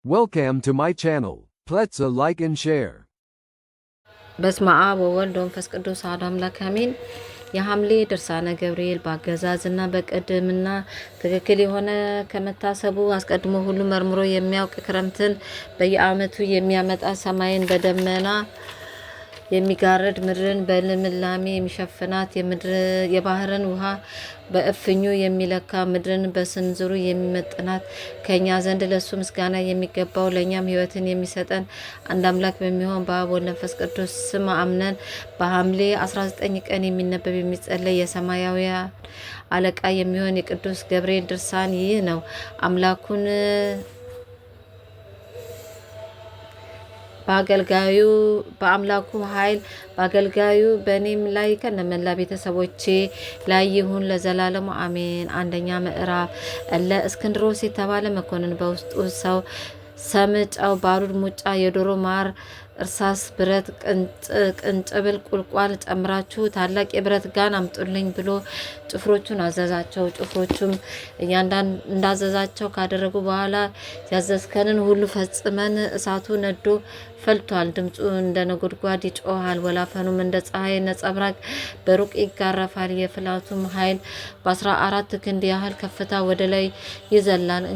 Welcome to my channel. Please like and share. በስመ አብ ወወልድ ወመንፈስ ቅዱስ አሐዱ አምላክ አሜን። የሐምሌ ድርሳነ ገብርኤል በአገዛዝና በቅድምና ትክክል የሆነ ከመታሰቡ አስቀድሞ ሁሉ መርምሮ የሚያውቅ ክረምትን በየዓመቱ የሚያመጣ ሰማይን በደመና የሚጋርድ ምድርን በልምላሜ የሚሸፍናት የባህርን ውሃ በእፍኙ የሚለካ ምድርን በስንዝሩ የሚመጥናት ከኛ ዘንድ ለሱ ምስጋና የሚገባው ለኛም ሕይወትን የሚሰጠን አንድ አምላክ በሚሆን በአብ ወልድ መንፈስ ቅዱስ ስም አምነን በሐምሌ 19 ቀን የሚነበብ የሚጸለይ የሰማያውያን አለቃ የሚሆን የቅዱስ ገብርኤል ድርሳን ይህ ነው። በአምላኩ ኃይል በአገልጋዩ በእኔም ላይ ከነመላ ቤተሰቦቼ ላይ ይሁን ለዘላለሙ አሜን። አንደኛ ምዕራፍ እለ እስክንድሮስ የተባለ መኮንን በውስጡ ሰው ሰም፣ ጨው፣ ባሩድ፣ ሙጫ፣ የዶሮ ማር፣ እርሳስ፣ ብረት ቅንጭብል፣ ቁልቋል ጨምራችሁ ታላቅ የብረት ጋን አምጡልኝ ብሎ ጭፍሮቹን አዘዛቸው። ጭፍሮቹም እንዳዘዛቸው ካደረጉ በኋላ ያዘዝከንን ሁሉ ፈጽመን እሳቱ ነዶ ፈልቷል። ድምፁ እንደ ነጎድጓድ ይጮሃል። ወላፈኑም እንደ ፀሐይ ነጸብራቅ በሩቅ ይጋረፋል። የፍላቱም ኃይል በ14 ክንድ ያህል ከፍታ ወደ ላይ ይዘላል።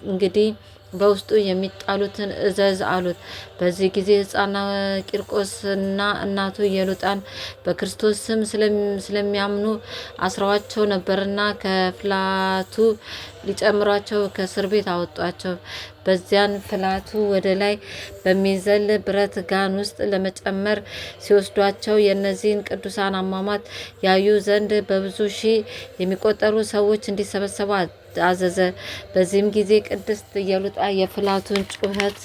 እንግዲህ በውስጡ የሚጣሉትን እዘዝ አሉት። በዚህ ጊዜ ሕፃን ቂርቆስና እናቱ ኢየሉጣን በክርስቶስ ስም ስለሚያምኑ አስረዋቸው ነበርና ከፍላቱ ሊጨምሯቸው ከእስር ቤት አወጧቸው። በዚያን ፍላቱ ወደ ላይ በሚዘል ብረት ጋን ውስጥ ለመጨመር ሲወስዷቸው የእነዚህን ቅዱሳን አሟሟት ያዩ ዘንድ በብዙ ሺህ የሚቆጠሩ ሰዎች እንዲሰበሰቡ አዘዘ። በዚህም ጊዜ ቅድስት ኢየሉጣ የፍላቱን ጩኸት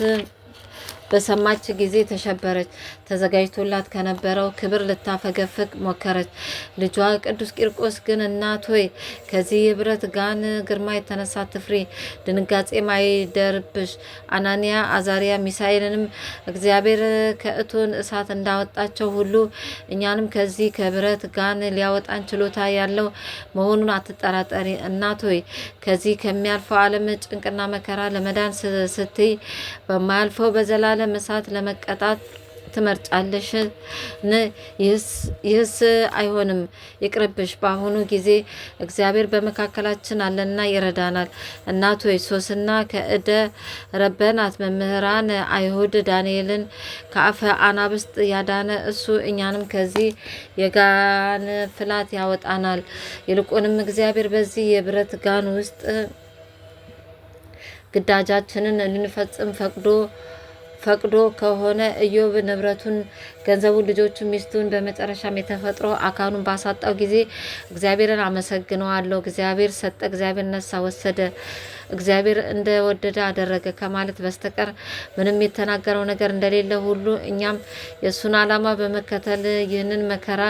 በሰማች ጊዜ ተሸበረች። ተዘጋጅቶላት ከነበረው ክብር ልታፈገፍግ ሞከረች። ልጇ ቅዱስ ቂርቆስ ግን እናት ሆይ ከዚህ የብረት ጋን ግርማ የተነሳ ትፍሪ፣ ድንጋጼም አይደርብሽ። አናንያ፣ አዛሪያ፣ ሚሳኤልንም እግዚአብሔር ከእቶን እሳት እንዳወጣቸው ሁሉ እኛንም ከዚህ ከብረት ጋን ሊያወጣን ችሎታ ያለው መሆኑን አትጠራጠሪ። እናት ሆይ ከዚህ ከሚያልፈው ዓለም ጭንቅና መከራ ለመዳን ስትይ በማያልፈው በዘላለም እሳት ለመቀጣት ትመርጫለሽ? ይህስ አይሆንም፣ ይቅርብሽ። በአሁኑ ጊዜ እግዚአብሔር በመካከላችን አለና ይረዳናል። እናት ሆይ ሶስና ከእደ ረበናት መምህራን አይሁድ ዳንኤልን ከአፈ አናብስት ያዳነ እሱ እኛንም ከዚህ የጋን ፍላት ያወጣናል። ይልቁንም እግዚአብሔር በዚህ የብረት ጋን ውስጥ ግዳጃችንን ልንፈጽም ፈቅዶ ከሆነ ኢዮብ ንብረቱን፣ ገንዘቡን፣ ልጆቹን፣ ሚስቱን በመጨረሻም የተፈጥሮ አካሉን ባሳጣው ጊዜ እግዚአብሔርን አመሰግነዋለሁ። እግዚአብሔር ሰጠ፣ እግዚአብሔር ነሳ፣ ወሰደ፣ እግዚአብሔር እንደወደደ አደረገ ከማለት በስተቀር ምንም የተናገረው ነገር እንደሌለ ሁሉ እኛም የእሱን ዓላማ በመከተል ይህንን መከራ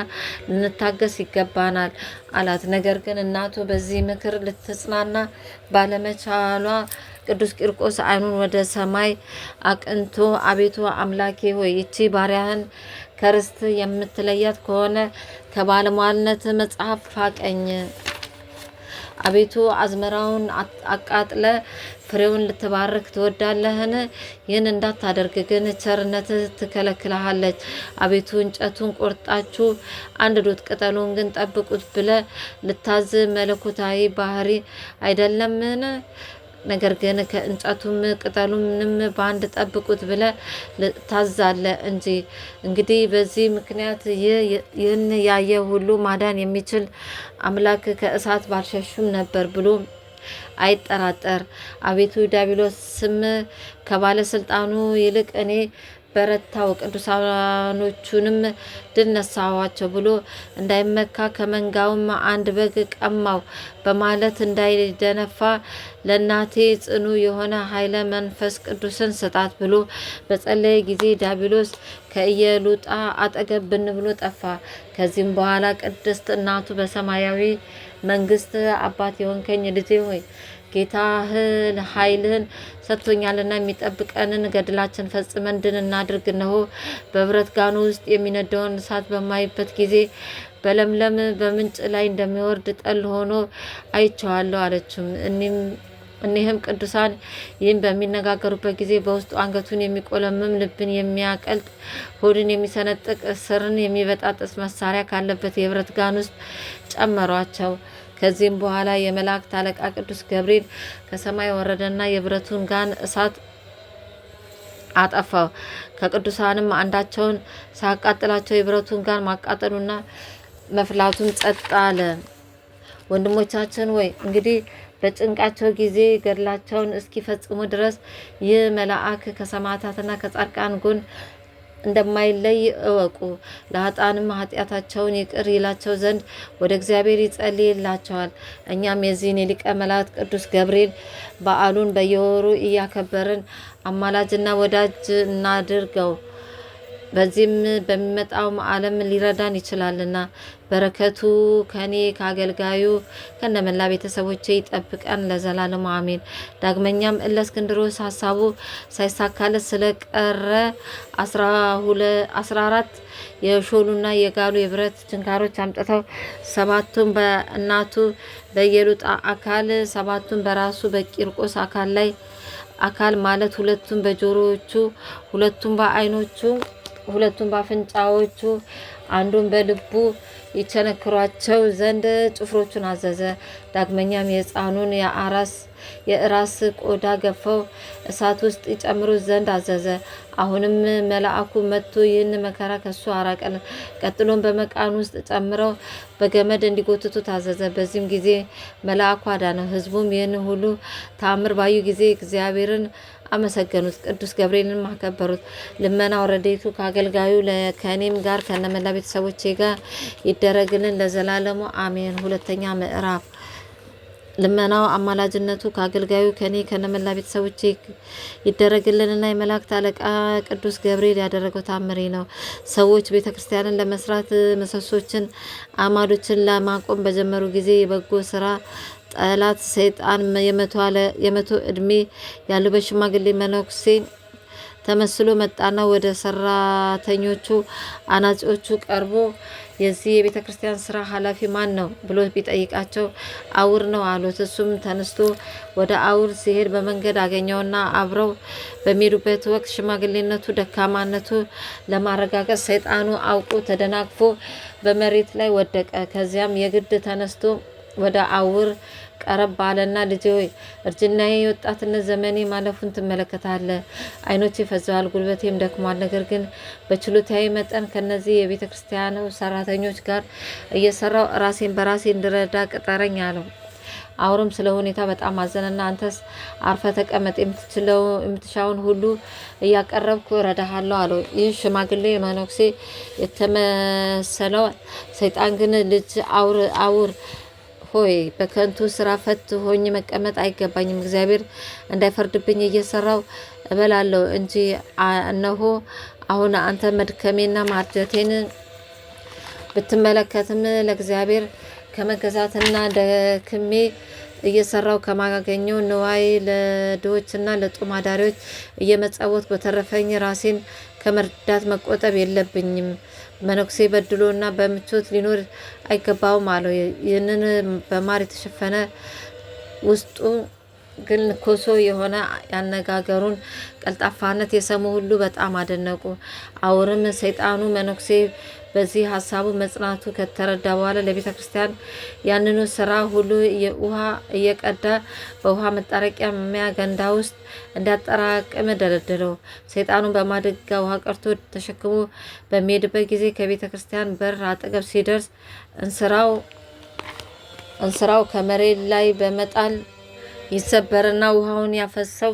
ልንታገስ ይገባናል አላት። ነገር ግን እናቱ በዚህ ምክር ልትጽናና ባለመቻሏ ቅዱስ ቂርቆስ ዓይኑን ወደ ሰማይ አቅንቶ አቤቱ አምላኬ ሆይ ይቺ ባሪያህን ከርስት የምትለያት ከሆነ ከባለሟልነት መጽሐፍ ፋቀኝ። አቤቱ አዝመራውን አቃጥለ ፍሬውን ልትባርክ ትወዳለህን? ይህን እንዳታደርግ ግን ቸርነት ትከለክልሃለች። አቤቱ እንጨቱን ቆርጣችሁ አንድዱት፣ ቅጠሉን ግን ጠብቁት ብለ ልታዝ መለኮታዊ ባህሪ አይደለምን? ነገር ግን ከእንጨቱም ቅጠሉንም በአንድ ጠብቁት ብለ ታዛለ እንጂ። እንግዲህ በዚህ ምክንያት ይህን ያየ ሁሉ ማዳን የሚችል አምላክ ከእሳት ባልሸሹም ነበር ብሎ አይጠራጠር። አቤቱ ዲያብሎስ ስም ከባለስልጣኑ ይልቅ እኔ በረታው፣ ቅዱሳኖቹንም ድል ነሳዋቸው ብሎ እንዳይመካ ከመንጋውም አንድ በግ ቀማው በማለት እንዳይደነፋ ለእናቴ ጽኑ የሆነ ኃይለ መንፈስ ቅዱስን ስጣት ብሎ በጸለየ ጊዜ ዲያብሎስ ከኢየሉጣ አጠገብ ብን ብሎ ጠፋ። ከዚህም በኋላ ቅድስት እናቱ በሰማያዊ መንግስት አባት የሆንከኝ ልጄ ሆይ ጌታህ ኃይልህን ሰጥቶኛልና የሚጠብቀንን ገድላችን ፈጽመን ድል እናድርግ። እነሆ በብረት ጋኑ ውስጥ የሚነደውን እሳት በማይበት ጊዜ በለምለም በምንጭ ላይ እንደሚወርድ ጠል ሆኖ አይቼዋለሁ አለችም። እኒህም ቅዱሳን ይህን በሚነጋገሩበት ጊዜ በውስጡ አንገቱን የሚቆለምም ልብን የሚያቀልጥ ሆድን የሚሰነጥቅ ስርን የሚበጣጥስ መሳሪያ ካለበት የብረት ጋን ውስጥ ጨመሯቸው። ከዚህም በኋላ የመላእክት አለቃ ቅዱስ ገብርኤል ከሰማይ ወረደና የብረቱን ጋን እሳት አጠፋው። ከቅዱሳንም አንዳቸውን ሳያቃጥላቸው የብረቱን ጋን ማቃጠሉና መፍላቱን ጸጥ አለ። ወንድሞቻችን ወይ እንግዲህ በጭንቃቸው ጊዜ ገድላቸውን እስኪፈጽሙ ድረስ ይህ መልአክ ከሰማዕታትና ከጻድቃን ጎን እንደማይለይ እወቁ። ለኃጥአንም ኃጢአታቸውን ይቅር ይላቸው ዘንድ ወደ እግዚአብሔር ይጸልይላቸዋል። እኛም የዚህን የሊቀ መላእክት ቅዱስ ገብርኤል በዓሉን በየወሩ እያከበርን አማላጅና ወዳጅ እናድርገው። በዚህም በሚመጣው ዓለም ሊረዳን ይችላልና በረከቱ ከኔ ከአገልጋዩ ከነመላ ቤተሰቦቼ ይጠብቀን ለዘላለሙ አሜን። ዳግመኛም እለእስክንድሮስ ሀሳቡ ሳይሳካለት ስለቀረ 14 የሾሉና የጋሉ የብረት ችንካሮች አምጥተው 7ቱን በእናቱ በኢየሉጣ አካል 7ቱን በራሱ በቂርቆስ አካል ማለት 2ቱን በጆሮዎቹ 2ቱን በዓይኖቹ 2ቱን በአፍንጫዎቹ አንዱን በልቡ ይቸነክሯቸው ዘንድ ጭፍሮቹን አዘዘ። ዳግመኛም የሕፃኑን የራስ ቆዳ ገፈው እሳት ውስጥ ይጨምሩት ዘንድ አዘዘ። አሁንም መልአኩ መጥቶ ይህን መከራ ከሱ አራቀን። ቀጥሎም በመቃን ውስጥ ጨምረው በገመድ እንዲጎትቱ ታዘዘ። በዚህም ጊዜ መልአኩ አዳነው። ሕዝቡም ይህን ሁሉ ተአምር ባዩ ጊዜ እግዚአብሔርን አመሰገኑት፣ ቅዱስ ገብርኤልን አከበሩት። ልመናው ረድኤቱ ከአገልጋዩ ከእኔም ጋር ከነመላ ቤተሰቦቼ ጋር ይደረግልን ለዘላለሙ አሜን። ሁለተኛ ምዕራፍ ልመናው አማላጅነቱ ከአገልጋዩ ከኔ ከነመላ ቤተሰቦቼ ይደረግልንና የመላእክት አለቃ ቅዱስ ገብርኤል ያደረገው ታምሬ ነው። ሰዎች ቤተ ክርስቲያንን ለመስራት ምሰሶችን አማዶችን ለማቆም በጀመሩ ጊዜ የበጎ ስራ ጠላት ሰይጣን የመቶ እድሜ ያለው በሽማግሌ መነኩሴ ተመስሎ መጣና ወደ ሰራተኞቹ አናጺዎቹ ቀርቦ የዚህ የቤተ ክርስቲያን ስራ ኃላፊ ማን ነው ብሎ ቢጠይቃቸው አውር ነው አሉት። እሱም ተነስቶ ወደ አውር ሲሄድ በመንገድ አገኘውና አብረው በሚሄዱበት ወቅት ሽማግሌነቱ ደካማነቱ ለማረጋገጥ ሰይጣኑ አውቆ ተደናቅፎ በመሬት ላይ ወደቀ። ከዚያም የግድ ተነስቶ ወደ አውር ቀረብ ባለና ልጄ ሆይ እርጅናዬ የወጣትነት ዘመኔ ማለፉን ትመለከታለህ። ዓይኖቼ ፈዘዋል፣ ጉልበቴም ደክሟል። ነገር ግን በችሎታዬ መጠን ከነዚህ የቤተ ክርስቲያኑ ሰራተኞች ጋር እየሰራው ራሴን በራሴ እንድረዳ ቅጠረኝ አለው። አውርም ስለ ሁኔታ በጣም አዘነና አንተስ አርፈ ተቀመጥ፣ የምትሻውን ሁሉ እያቀረብኩ እረዳሃለሁ አለው። ይህ ሽማግሌ መነኩሴ የተመሰለው ሰይጣን ግን ልጅ አውር ሆይ በከንቱ ስራ ፈት ሆኜ መቀመጥ አይገባኝም። እግዚአብሔር እንዳይፈርድብኝ እየሰራው እበላለሁ እንጂ እነሆ አሁን አንተ መድከሜና ማርጀቴን ብትመለከትም ለእግዚአብሔር ከመገዛትና ደክሜ እየሰራው ከማገኘው ንዋይ ለድሆችና ለጦም አዳሪዎች እየመጸወት በተረፈኝ ራሴን ከመርዳት መቆጠብ የለብኝም። መነኩሴ በድሎና በምቾት ሊኖር አይገባውም አለው። ይህንን በማር የተሸፈነ ውስጡ ግን ኮሶ የሆነ ያነጋገሩን ቀልጣፋነት የሰሙ ሁሉ በጣም አደነቁ። አውርም ሰይጣኑ መነኩሴ በዚህ ሀሳቡ መጽናቱ ከተረዳ በኋላ ለቤተ ክርስቲያን ያንኑ ስራ ሁሉ ውሃ እየቀዳ በውሃ መጣረቂያ ገንዳ ውስጥ እንዲያጠራቅም ደለደለው። ሰይጣኑ በማድጋ ውሃ ቀርቶ ተሸክሞ በሚሄድበት ጊዜ ከቤተ ክርስቲያን በር አጠገብ ሲደርስ እንስራው ከመሬት ላይ በመጣል ይሰበርና ውሃውን ያፈሰው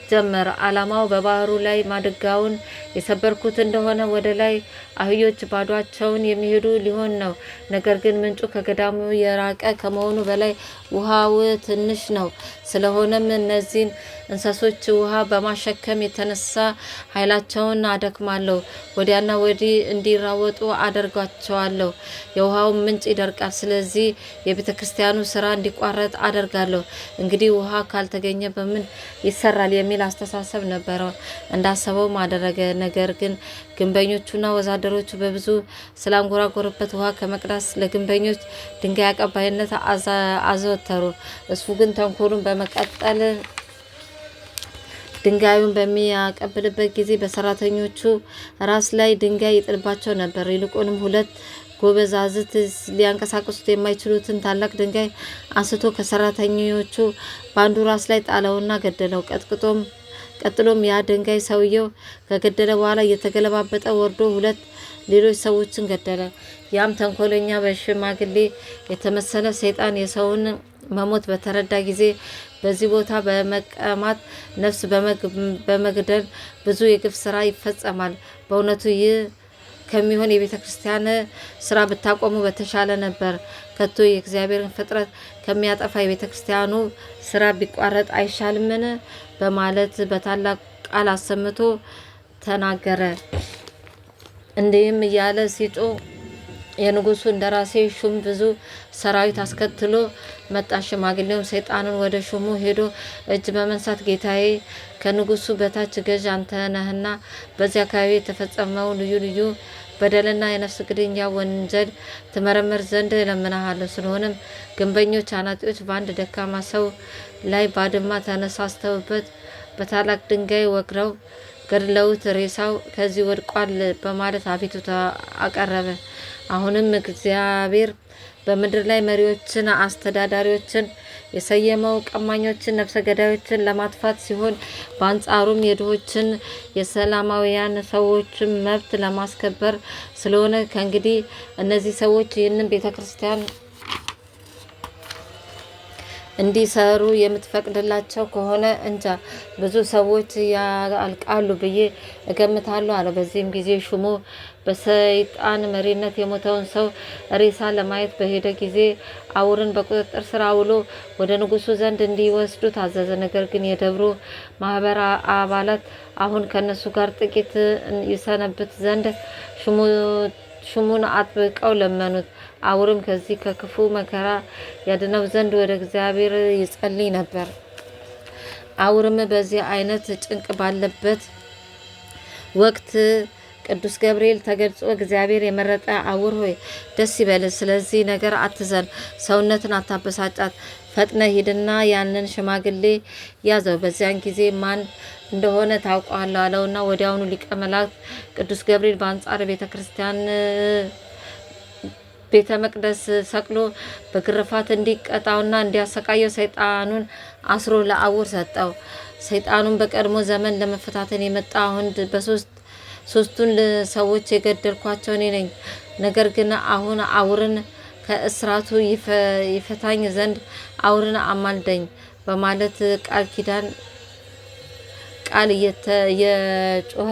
ጀመረ። ዓላማው በባህሩ ላይ ማድጋውን የሰበርኩት እንደሆነ ወደ ላይ አህዮች ባዷቸውን የሚሄዱ ሊሆን ነው። ነገር ግን ምንጩ ከገዳሙ የራቀ ከመሆኑ በላይ ውሃው ትንሽ ነው። ስለሆነም እነዚህን እንስሶች ውሃ በማሸከም የተነሳ ኃይላቸውን አደክማለሁ፣ ወዲያና ወዲህ እንዲራወጡ አደርጋቸዋለሁ። የውሃው ምንጭ ይደርቃል። ስለዚህ የቤተ ክርስቲያኑ ስራ እንዲቋረጥ አደርጋለሁ። እንግዲህ ውሃ ካልተገኘ በምን ይሰራል የሚል አስተሳሰብ ነበረው። እንዳሰበውም አደረገ። ነገር ግን ግንበኞቹና ወዛደሮቹ በብዙ ስላንጎራጎሩበት ውሃ ከመቅዳት ለግንበኞች ድንጋይ አቀባይነት አዘወተሩ። እሱ ግን ተንኮሉን በመቀጠል ድንጋዩን በሚያቀብልበት ጊዜ በሰራተኞቹ ራስ ላይ ድንጋይ ይጥልባቸው ነበር። ይልቁንም ሁለት ጎበዛዝት ሊያንቀሳቅሱት የማይችሉትን ታላቅ ድንጋይ አንስቶ ከሰራተኞቹ በአንዱ ራስ ላይ ጣለውና ገደለው። ቀጥሎም ያ ድንጋይ ሰውየው ከገደለ በኋላ እየተገለባበጠ ወርዶ ሁለት ሌሎች ሰዎችን ገደለ። ያም ተንኮለኛ በሽማግሌ የተመሰለ ሰይጣን የሰውን መሞት በተረዳ ጊዜ በዚህ ቦታ በመቀማት ነፍስ በመግደል ብዙ የግፍ ስራ ይፈጸማል። በእውነቱ ይህ ከሚሆን የቤተ ክርስቲያን ስራ ብታቆሙ በተሻለ ነበር። ከቶ የእግዚአብሔርን ፍጥረት ከሚያጠፋ የቤተ ክርስቲያኑ ስራ ቢቋረጥ አይሻልምን? በማለት በታላቅ ቃል አሰምቶ ተናገረ። እንዲህም እያለ ሲጮህ የንጉሱ እንደራሴ ሹም ብዙ ሰራዊት አስከትሎ መጣ። ሽማግሌውም ሰይጣኑን ወደ ሹሙ ሄዶ እጅ በመንሳት ጌታዬ፣ ከንጉሱ በታች ገዥ አንተ ነህና በዚህ አካባቢ የተፈጸመው ልዩ ልዩ በደልና የነፍስ ግድያ ወንጀል ትመረምር ዘንድ እለምንሃለሁ። ስለሆነም ግንበኞች አናጢዎች በአንድ ደካማ ሰው ላይ ባድማ ተነሳስተውበት በታላቅ ድንጋይ ወግረው ገድለውት ሬሳው ከዚህ ወድቋል በማለት አቤቱታ አቀረበ። አሁንም እግዚአብሔር በምድር ላይ መሪዎችን፣ አስተዳዳሪዎችን የሰየመው ቀማኞችን፣ ነፍሰ ገዳዮችን ለማጥፋት ሲሆን በአንጻሩም የድሆችን የሰላማውያን ሰዎችን መብት ለማስከበር ስለሆነ ከእንግዲህ እነዚህ ሰዎች ይህንን ቤተክርስቲያን እንዲሰሩ የምትፈቅድላቸው ከሆነ እንጃ ብዙ ሰዎች ያልቃሉ ብዬ እገምታለሁ አለ። በዚህም ጊዜ ሹሙ በሰይጣን መሪነት የሞተውን ሰው ሬሳ ለማየት በሄደ ጊዜ አውርን በቁጥጥር ስር አውሎ ወደ ንጉሱ ዘንድ እንዲወስዱ ታዘዘ። ነገር ግን የደብሩ ማህበር አባላት አሁን ከነሱ ጋር ጥቂት ይሰነብት ዘንድ ሹሙን አጥብቀው ለመኑት። አውርም ከዚህ ከክፉ መከራ ያድነው ዘንድ ወደ እግዚአብሔር ይጸልይ ነበር። አውርም በዚህ አይነት ጭንቅ ባለበት ወቅት ቅዱስ ገብርኤል ተገልጾ እግዚአብሔር የመረጠ አውር ሆይ ደስ ይበል፣ ስለዚህ ነገር አትዘን፣ ሰውነትን አታበሳጫት፣ ፈጥነ ሂድና ያንን ሽማግሌ ያዘው፣ በዚያን ጊዜ ማን እንደሆነ ታውቀዋለህ አለውና ወዲያውኑ ሊቀ መላእክት ቅዱስ ገብርኤል በአንጻር ቤተ መቅደስ ሰቅሎ በግርፋት እንዲቀጣውና እንዲያሰቃየው ሰይጣኑን አስሮ ለአውር ሰጠው። ሰይጣኑን በቀድሞ ዘመን ለመፈታተን የመጣ አሁን ሶስቱን ሰዎች የገደልኳቸው እኔ ነኝ። ነገር ግን አሁን አውርን ከእስራቱ ይፈታኝ ዘንድ አውርን አማልደኝ በማለት ቃል እየጮኸ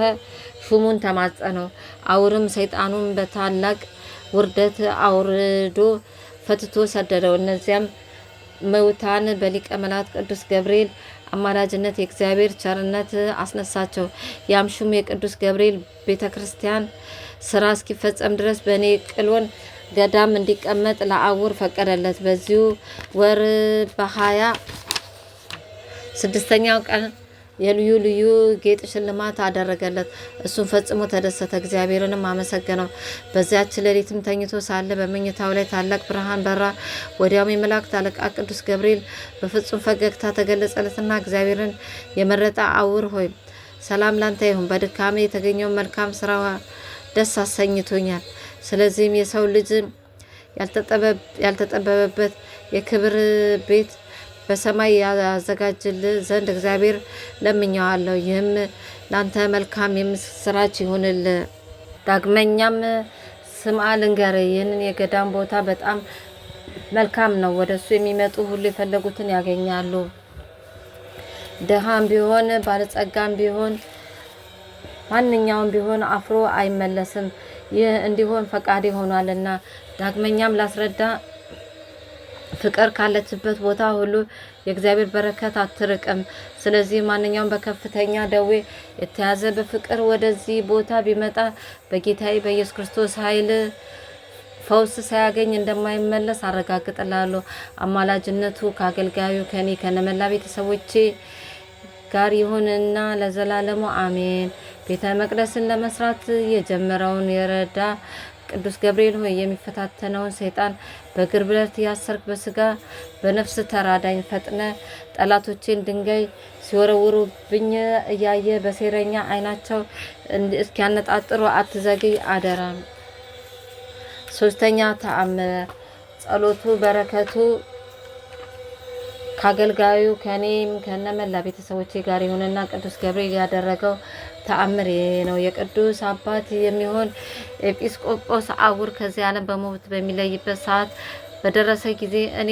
ሹሙን ተማጸነው። አውርም ሰይጣኑን በታላቅ ውርደት አውርዶ ፈትቶ ሰደደው። እነዚያም መውታን በሊቀ መላእክት ቅዱስ ገብርኤል አማላጅነት የእግዚአብሔር ቸርነት አስነሳቸው። ያም ሹም የቅዱስ ገብርኤል ቤተ ክርስቲያን ስራ እስኪፈጸም ድረስ በእኔ ቅሎን ገዳም እንዲቀመጥ ለአውር ፈቀደለት። በዚሁ ወር በ26ኛው ቀን የልዩ ልዩ ጌጥ ሽልማት አደረገለት። እሱም ፈጽሞ ተደሰተ፣ እግዚአብሔርንም አመሰገነው። በዚያች ሌሊትም ተኝቶ ሳለ በመኝታው ላይ ታላቅ ብርሃን በራ። ወዲያውም የመላእክት አለቃ ቅዱስ ገብርኤል በፍጹም ፈገግታ ተገለጸለትና እግዚአብሔርን የመረጠ አውር ሆይ ሰላም ላንተ ይሁን፣ በድካሜ የተገኘውን መልካም ስራ ደስ አሰኝቶኛል። ስለዚህም የሰው ልጅ ያልተጠበበበት የክብር ቤት በሰማይ ያዘጋጅል ዘንድ እግዚአብሔር ለምኘዋለሁ። ይህም ላንተ መልካም የምስራች ይሁንል። ዳግመኛም ስምዐ ልንገርህ፣ ይህንን የገዳም ቦታ በጣም መልካም ነው። ወደ እሱ የሚመጡ ሁሉ የፈለጉትን ያገኛሉ። ድሃም ቢሆን ባለጸጋም ቢሆን ማንኛውም ቢሆን አፍሮ አይመለስም። ይህ እንዲሆን ፈቃድ ሆኗልና። ዳግመኛም ላስረዳ፣ ፍቅር ካለችበት ቦታ ሁሉ የእግዚአብሔር በረከት አትርቅም። ስለዚህ ማንኛውም በከፍተኛ ደዌ የተያዘ በፍቅር ወደዚህ ቦታ ቢመጣ በጌታዬ በኢየሱስ ክርስቶስ ኃይል ፈውስ ሳያገኝ እንደማይመለስ አረጋግጥላለሁ። አማላጅነቱ ከአገልጋዩ ከኔ ከነመላ ቤተሰቦቼ ጋር ይሁንና ለዘላለሙ አሜን። ቤተ መቅደስን ለመስራት የጀመረውን የረዳ ቅዱስ ገብርኤል ሆይ የሚፈታተነውን ሰይጣን በእግር ብረት ያሰርክ በስጋ በነፍስ ተራዳኝ ፈጥነ ጠላቶቼን ድንጋይ ሲወረውሩብኝ እያየ በሴረኛ አይናቸው እስኪያነጣጥሩ አትዘግይ አደራ። ሶስተኛ ተአምር ጸሎቱ በረከቱ ከአገልጋዩ ከኔም ከነመላ ቤተሰቦቼ ጋር ይሁንና ቅዱስ ገብርኤል ያደረገው ተአምር ነው። የቅዱስ አባት የሚሆን ኤጲስቆጶስ አውር ከዚህ ዓለም በሞት በሚለይበት ሰዓት በደረሰ ጊዜ እኔ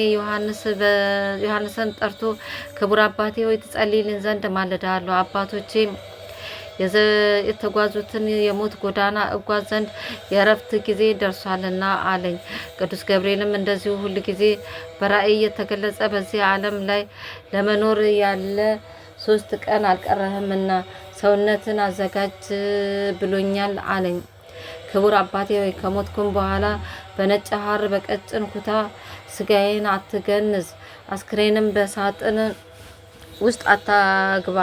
ዮሐንስን ጠርቶ ክቡር አባቴ ሆይ ትጸልይልን ዘንድ ማልዳለሁ። አባቶቼ የተጓዙትን የሞት ጎዳና እጓዝ ዘንድ የእረፍት ጊዜ ደርሷልና አለኝ። ቅዱስ ገብርኤልም እንደዚሁ ሁል ጊዜ በራእይ የተገለጸ በዚህ ዓለም ላይ ለመኖር ያለ 3 ቀን አልቀረህምና ሰውነትን አዘጋጅ ብሎኛል አለኝ። ክቡር አባቴ ሆይ ከሞትኩም በኋላ በነጭ ሐር በቀጭን ኩታ ስጋዬን አትገንዝ፣ አስክሬንም በሳጥን ውስጥ አታግባ።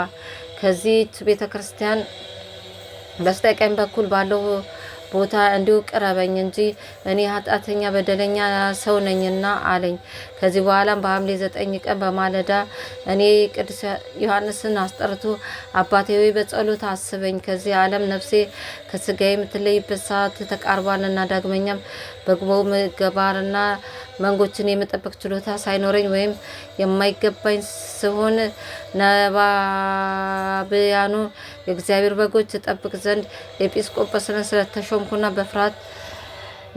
ከዚህች ቤተ ክርስቲያን በስተቀኝ በኩል ባለው ቦታ እንዲሁ ቅረበኝ እንጂ እኔ ኃጢአተኛ በደለኛ ሰው ነኝና አለኝ። ከዚህ በኋላም በሐምሌ 9 ቀን በማለዳ እኔ ቅዱስ ዮሐንስን አስጠርቶ አባቴ ሆይ በጸሎት አስበኝ፣ ከዚህ ዓለም ነፍሴ ከስጋዬ የምትለይበት ሰዓት ተቃርቧልና ዳግመኛም በጎ ምግባርና መንጎችን የመጠበቅ ችሎታ ሳይኖረኝ ወይም የማይገባኝ ሲሆን ነባብያኑ የእግዚአብሔር በጎች ጠብቅ ዘንድ ኤጲስቆጶስን ስለተሾምኩና በፍርሃት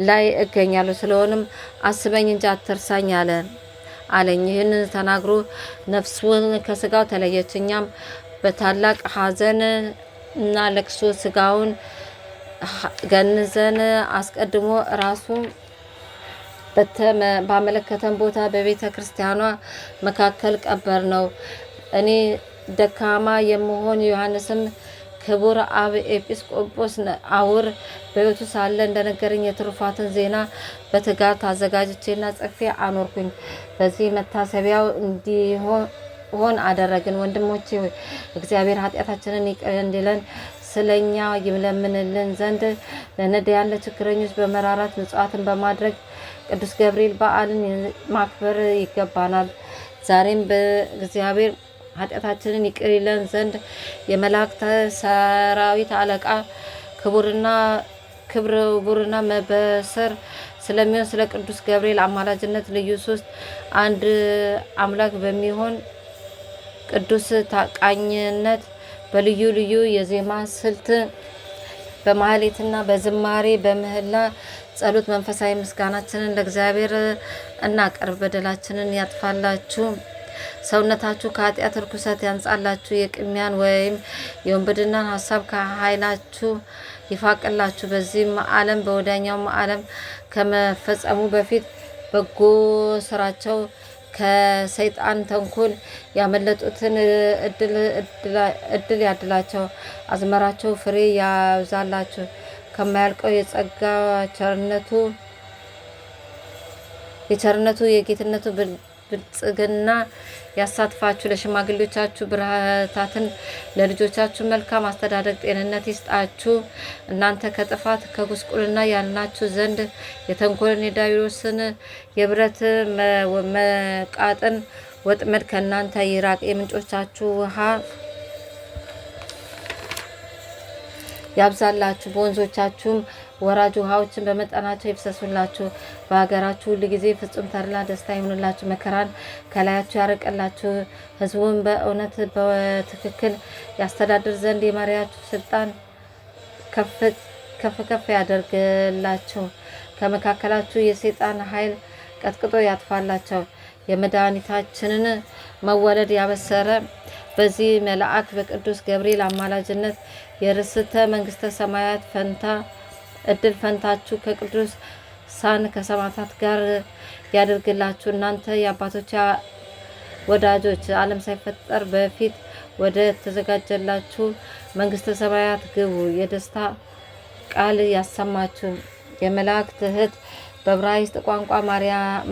ላይ እገኛለሁ። ስለሆነም አስበኝ እንጂ አትርሳኝ አለኝ። ይህን ተናግሮ ነፍሱን ከስጋው ተለየች። እኛም በታላቅ ሐዘን እና ለቅሶ ስጋውን ገንዘን አስቀድሞ ራሱ ባመለከተን ቦታ በቤተ ክርስቲያኗ መካከል ቀበር ነው። እኔ ደካማ የምሆን ዮሐንስም ክቡር አብ ኤጲስቆጶስ አውር በሕይወቱ ሳለ እንደነገረኝ የትሩፋትን ዜና በትጋት አዘጋጅቼና ጽፌ አኖርኩኝ። በዚህ መታሰቢያው እንዲሆን አደረግን። ወንድሞቼ ሆይ እግዚአብሔር ኃጢአታችንን ይቅር እንዲለን ስለኛ ይለምንልን ዘንድ ለነዳያን ለችግረኞች በመራራት ምጽዋትን በማድረግ ቅዱስ ገብርኤል በዓልን ማክበር ይገባናል። ዛሬም በእግዚአብሔር ኃጢአታችንን ይቅር ይለን ዘንድ የመላእክት ሰራዊት አለቃ ክቡርና መበሰር ስለሚሆን ስለ ቅዱስ ገብርኤል አማላጅነት ልዩ 3 አንድ አምላክ በሚሆን ቅዱስ ታቃኝነት በልዩ ልዩ የዜማ ስልት በማህሌትና በዝማሬ በምህላ ጸሎት መንፈሳዊ ምስጋናችንን ለእግዚአብሔር እናቀርብ። በደላችንን ያጥፋላችሁ፣ ሰውነታችሁ ከኃጢአት ርኩሰት ያንጻላችሁ፣ የቅሚያን ወይም የወንብድናን ሀሳብ ከኃይላችሁ ይፋቅላችሁ። በዚህም ዓለም በወዲያኛውም ዓለም ከመፈጸሙ በፊት በጎ ስራቸው ከሰይጣን ተንኮል ያመለጡትን እድል ያድላቸው፣ አዝመራቸው ፍሬ ያብዛላቸው፣ ከማያልቀው የቸርነቱ የጌትነቱ ብልጽግና ያሳትፋችሁ። ለሽማግሌዎቻችሁ ብርታትን፣ ለልጆቻችሁ መልካም አስተዳደግ ጤንነት ይስጣችሁ። እናንተ ከጥፋት ከጉስቁልና ያልናችሁ ዘንድ የተንኮልን የዳቢሎስን የብረት መቃጥን ወጥመድ ከእናንተ ይራቅ። የምንጮቻችሁ ውሃ ያብዛላችሁ፣ በወንዞቻችሁም ወራጅ ውሃዎችን በመጠናቸው ይፍሰሱላችሁ። በሀገራችሁ ሁሉ ጊዜ ፍጹም ተድላ ደስታ ይሁንላችሁ። መከራን ከላያችሁ ያርቅላችሁ። ሕዝቡን በእውነት በትክክል ያስተዳድር ዘንድ የመሪያችሁ ስልጣን ከፍ ያደርግላችሁ። ከመካከላችሁ የሰይጣን ኃይል ቀጥቅጦ ያጥፋላቸው። የመድኃኒታችንን መወለድ ያበሰረ በዚህ መልአክ በቅዱስ ገብርኤል አማላጅነት የርስተ መንግስተ ሰማያት እድል ፈንታችሁ ከቅዱሳን ከሰማዕታት ጋር ያደርግላችሁ። እናንተ የአባቶች ወዳጆች ዓለም ሳይፈጠር በፊት ወደ ተዘጋጀላችሁ መንግስተ ሰማያት ግቡ። የደስታ ቃል ያሰማችሁ። የመላእክት እህት በዕብራይስጥ ቋንቋ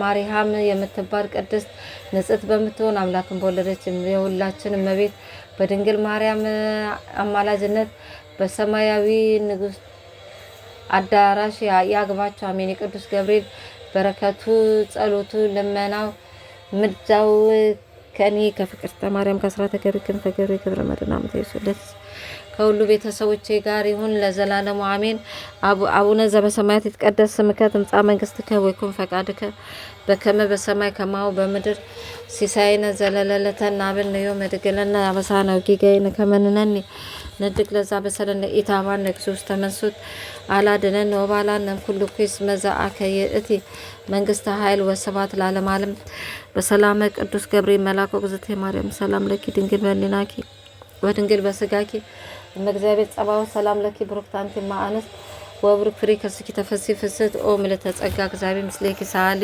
ማርያም የምትባል ቅድስት ንጽሕት በምትሆን አምላክን በወለደች የሁላችን እመቤት በድንግል ማርያም አማላጅነት በሰማያዊ ንጉሥ አዳራሽ ያግባቸው። አሜን። የቅዱስ ገብርኤል በረከቱ፣ ጸሎቱ፣ ልመናው፣ ምልጃው ከኔ ከፍቅርተ ማርያም ከአስራተ ገብርኤል ክንፈ ገብርኤል ክብረ መድኃኔ ዓመተ ይሱለት ከሁሉ ቤተሰቦቼ ጋር ይሁን ለዘላለሙ አሜን። አቡነ ዘበሰማያት ይትቀደስ ስምከ ትምጻእ መንግስትከ ወይኩን ፈቃድከ በከመ በሰማይ ከማሁ በምድር ሲሳይነ ዘለለዕለትነ ሀበነ ዮም ወኅድግ ለነ አበሳነ ወጌጋየነ ከመ ንሕነኒ ንኅድግ ለዘ አበሰለነ ኢታማነ እግዚኦ ውስተ መንሱት አላድኅነነ ወባልሐነ እምኩሉ ኩይስ መዛአከ ይእቲ መንግስተ ኃይል ወስብሐት ለዓለመ ዓለም። በሰላመ ቅዱስ ገብርኤል መልአክ እግዝእትየ ማርያም ሰላም ለኪ ድንግል በሕሊናኪ ወድንግል በስጋኪ እመእግዚአብሔር ጸባኦት ሰላም ለኪ ብሩክት አንቲ እም አንስት ወብሩክ ፍሬ ከርስኪ ተፈሥሒ ፍስሕት ኦ ምልዕተ ጸጋ እግዚአብሔር ምስሌኪ ሳሊ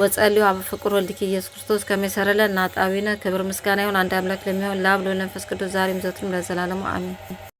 ወጸልዩ አብ ፍቁር ወልድኪ ኢየሱስ ክርስቶስ ከመ ይሠረይ ለነ ኃጣውኢነ ክብር ምስጋና ይሁን አንድ አምላክ ለሚሆን ለአብ ለወልድ ለመንፈስ ቅዱስ ዛሬም ዘወትርም ለዘላለሙ አሜን።